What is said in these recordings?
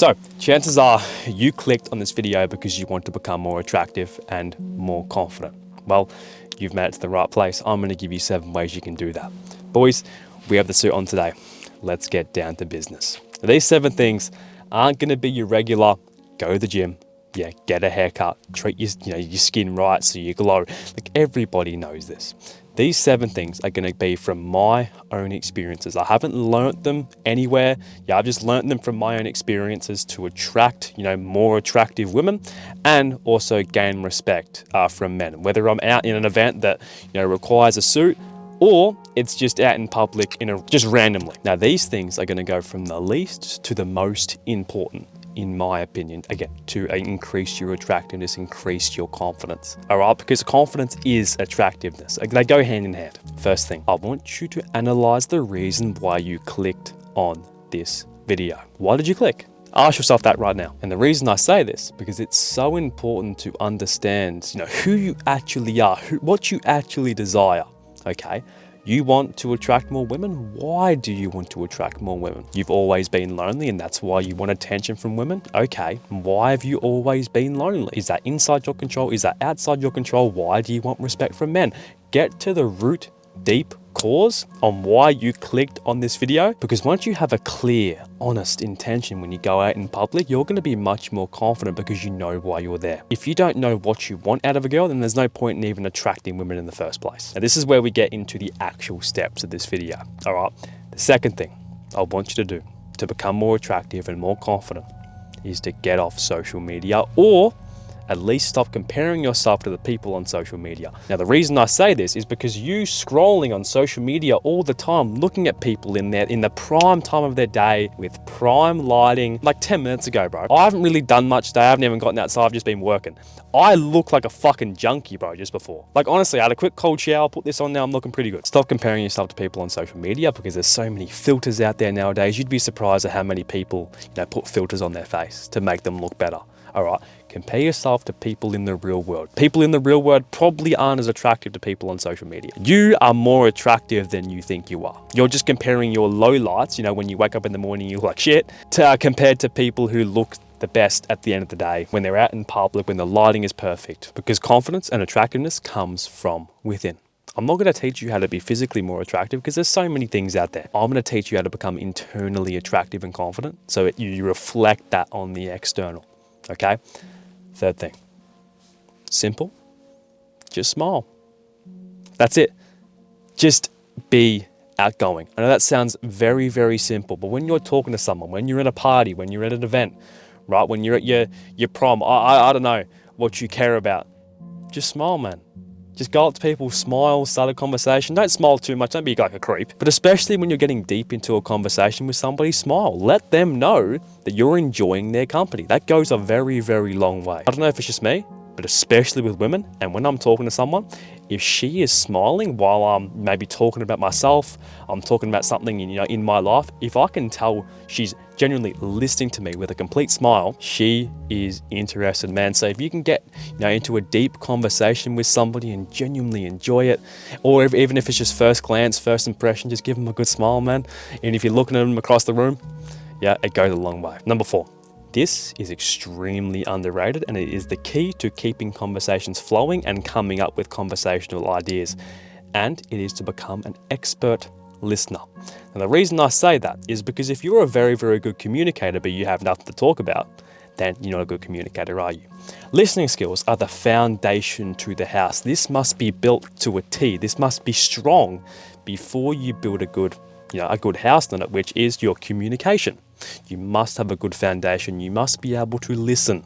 So chances are you clicked on this video because you want to become more attractive and more confident. Well, you've made it to the right place. I'm going to give you 7 ways you can do that. Boys, we have the suit on today. Let's get down to business. These 7 things aren't going to be your regular go to the gym, get a haircut, treat your skin right so you glow. Like, everybody knows this. These 7 things are going to be from my own experiences. I haven't learnt them anywhere. I've just learnt them from my own experiences to attract, more attractive women and also gain respect from men. Whether I'm out in an event that, requires a suit, or it's just out in public just randomly. Now, these things are going to go from the least to the most important, in my opinion, again, to increase your attractiveness, increase your confidence. All right, because confidence is attractiveness. They go hand in hand. First thing, I want you to analyze the reason why you clicked on this video. Why did you click? Ask yourself that right now. And the reason I say this, because it's so important to understand, who you actually are, what you actually desire. Okay, you want to attract more women. Why do you want to attract more women? You've always been lonely and that's why you want attention from women. Okay, why have you always been lonely? Is that inside your control? Is that outside your control? Why do you want respect from men? Get to the root, deep cause on why you clicked on this video, because once you have a clear, honest intention when you go out in public, you're going to be much more confident because you know why you're there. If you don't know what you want out of a girl, then there's no point in even attracting women in the first place. Now, this is where we get into the actual steps of this video. All right, the second thing I want you to do to become more attractive and more confident is to get off social media, or at least stop comparing yourself to the people on social media. Now, the reason I say this is because you scrolling on social media all the time, looking at people in the prime time of their day with prime lighting, like 10 minutes ago, bro. I haven't really done much today. I haven't even gotten outside. I've just been working. I look like a fucking junkie, bro, just before. Like, honestly, I had a quick cold shower, put this on now, I'm looking pretty good. Stop comparing yourself to people on social media, because there's so many filters out there nowadays. You'd be surprised at how many people, put filters on their face to make them look better. All right, compare yourself to people in the real world. People in the real world probably aren't as attractive to people on social media. You are more attractive than you think you are. You're just comparing your lowlights, when you wake up in the morning, you look like shit, compared to people who look the best at the end of the day, when they're out in public, when the lighting is perfect. Because confidence and attractiveness comes from within. I'm not going to teach you how to be physically more attractive, because there's so many things out there. I'm going to teach you how to become internally attractive and confident, so you reflect that on the external. Okay, third thing, simple, just smile. That's it. Just be outgoing. I know that sounds very, very simple, but when you're talking to someone, when you're at a party, when you're at an event, right, when you're at your prom, I don't know what you care about, just smile, man. Just go up to people, smile, start a conversation. Don't smile too much, don't be like a creep. But especially when you're getting deep into a conversation with somebody, smile. Let them know that you're enjoying their company. That goes a very, very long way. I don't know if it's just me, but especially with women, and when I'm talking to someone, if she is smiling while I'm maybe talking about myself, I'm talking about something in my life, if I can tell she's genuinely listening to me with a complete smile, she is interested, man. So if you can get into a deep conversation with somebody and genuinely enjoy it, or even if it's just first glance, first impression, just give them a good smile, man. And if you're looking at them across the room, it goes a long way. Number 4. This is extremely underrated, and it is the key to keeping conversations flowing and coming up with conversational ideas. And it is to become an expert listener. Now, the reason I say that is because if you're a very, very good communicator, but you have nothing to talk about, then you're not a good communicator, are you? Listening skills are the foundation to the house. This must be built to a T. This must be strong before you build a good house on it, which is your communication. You must have a good foundation. You must be able to listen.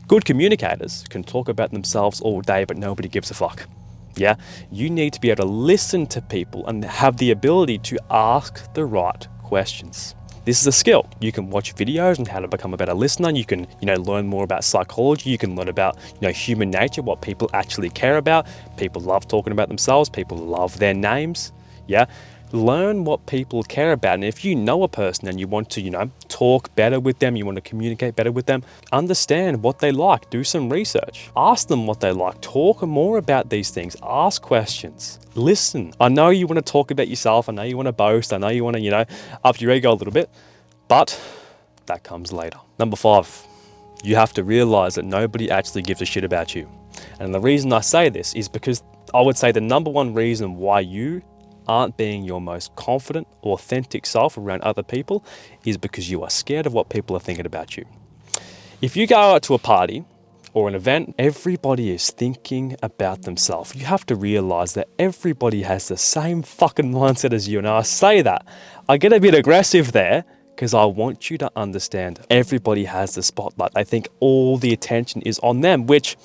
Good communicators can talk about themselves all day, but nobody gives a fuck. You need to be able to listen to people and have the ability to ask the right questions. This is a skill. You can watch videos on how to become a better listener. You can, learn more about psychology. You can learn about, human nature, what people actually care about. People love talking about themselves. People love their names. Learn what people care about. And if you know a person and you want to, talk better with them, you want to communicate better with them, understand what they like, do some research, ask them what they like, talk more about these things, ask questions, listen. I know you want to talk about yourself. I know you want to boast. I know you want to, up your ego a little bit, but that comes later. Number 5, you have to realize that nobody actually gives a shit about you. And the reason I say this is because I would say the number one reason why you aren't being your most confident, authentic self around other people is because you are scared of what people are thinking about you. If you go out to a party or an event, everybody is thinking about themselves. You have to realize that everybody has the same fucking mindset as you. And I say that, I get a bit aggressive there because I want you to understand everybody has the spotlight. They think all the attention is on them, which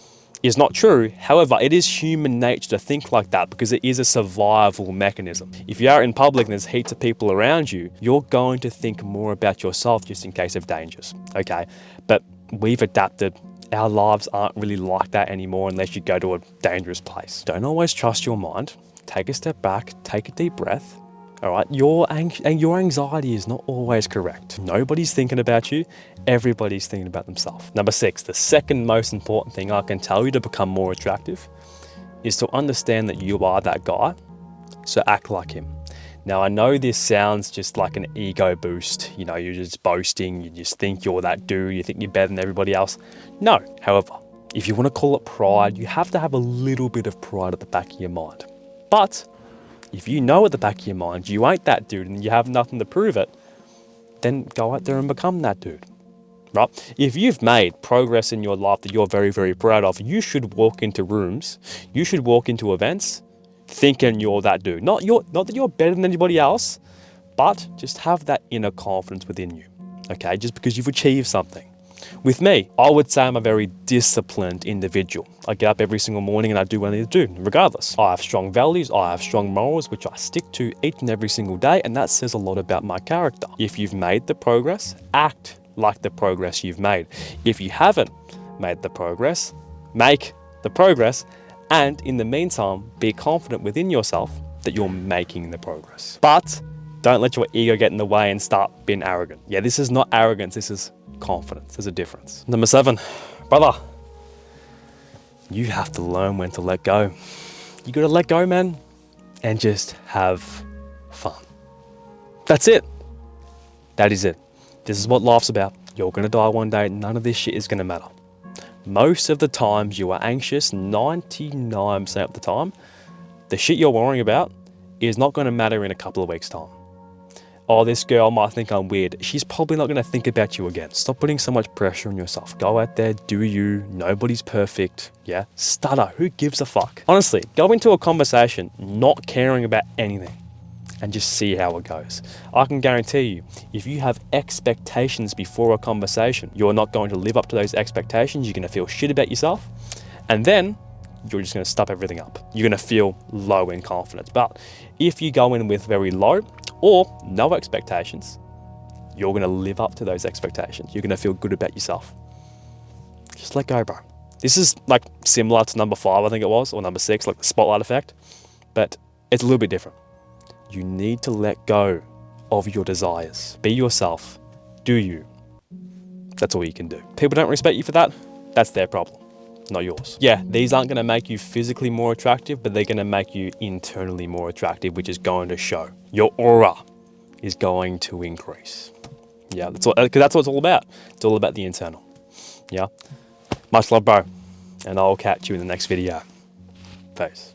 is not true. However, it is human nature to think like that because it is a survival mechanism. If you are in public and there's heaps of people around you, you're going to think more about yourself just in case of dangers, okay? But we've adapted. Our lives aren't really like that anymore unless you go to a dangerous place. Don't always trust your mind. Take a step back, take a deep breath. All right, your anxiety is not always correct. Nobody's thinking about you. Everybody's thinking about themselves. Number 6, the second most important thing I can tell you to become more attractive is to understand that you are that guy, so act like him. Now, I know this sounds just like an ego boost. You know, you're just boasting. You just think you're that dude. You think you're better than everybody else. No, however, if you want to call it pride, you have to have a little bit of pride at the back of your mind. But if you know at the back of your mind you ain't that dude and you have nothing to prove it, then go out there and become that dude, right? If you've made progress in your life that you're very, very proud of, you should walk into rooms, you should walk into events thinking you're that dude. Not that you're better than anybody else, but just have that inner confidence within you, okay? Just because you've achieved something. With me, I would say I'm a very disciplined individual. I get up every single morning and I do what I need to do, regardless. I have strong values, I have strong morals, which I stick to each and every single day, and that says a lot about my character. If you've made the progress, act like the progress you've made. If you haven't made the progress, make the progress, and in the meantime, be confident within yourself that you're making the progress. But don't let your ego get in the way and start being arrogant. Yeah, this is not arrogance, this is confidence. There's a difference. Number 7, brother, you have to learn when to let go. You gotta let go, man, and just have fun. That's it. That is it. This is what life's about. You're gonna die one day. None of this shit is gonna matter. Most of the times you are anxious, 99% of the time, the shit you're worrying about is not gonna matter in a couple of weeks' time. Oh, this girl might think I'm weird. She's probably not going to think about you again. Stop putting so much pressure on yourself. Go out there, do you. Nobody's perfect. Yeah? Stutter. Who gives a fuck? Honestly, go into a conversation not caring about anything and just see how it goes. I can guarantee you, if you have expectations before a conversation, you're not going to live up to those expectations. You're going to feel shit about yourself. And then you're just going to stop everything up. You're going to feel low in confidence. But if you go in with very low or no expectations, you're going to live up to those expectations. You're going to feel good about yourself. Just let go, bro. This is like similar to number 5, I think it was, or number 6, like the spotlight effect, but it's a little bit different. You need to let go of your desires. Be yourself. Do you. That's all you can do. People don't respect you for that. That's their problem, not yours. Yeah, these aren't going to make you physically more attractive, but they're going to make you internally more attractive, which is going to show. Your aura is going to increase. Yeah, because that's what it's all about. It's all about the internal. Yeah. Much love, bro. And I'll catch you in the next video. Peace.